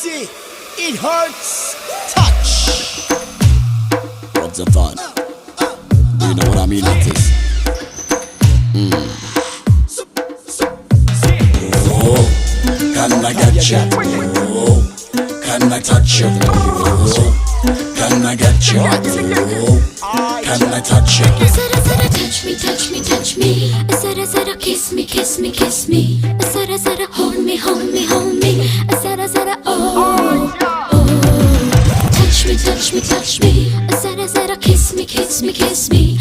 sexy, it hurts, touch. What's the fun? Do you know what I mean like this? Oh, can I get you? Oh, can I touch you? Oh, can I get you? Oh, can I touch you? Zara zara touch me, touch me, touch me. Zara zara kiss me, kiss me, kiss me. Zara zara hold me, hold me, hold me. Zara zara oh oh. Touch me, touch me, touch me. Zara zara kiss me, kiss me, kiss me.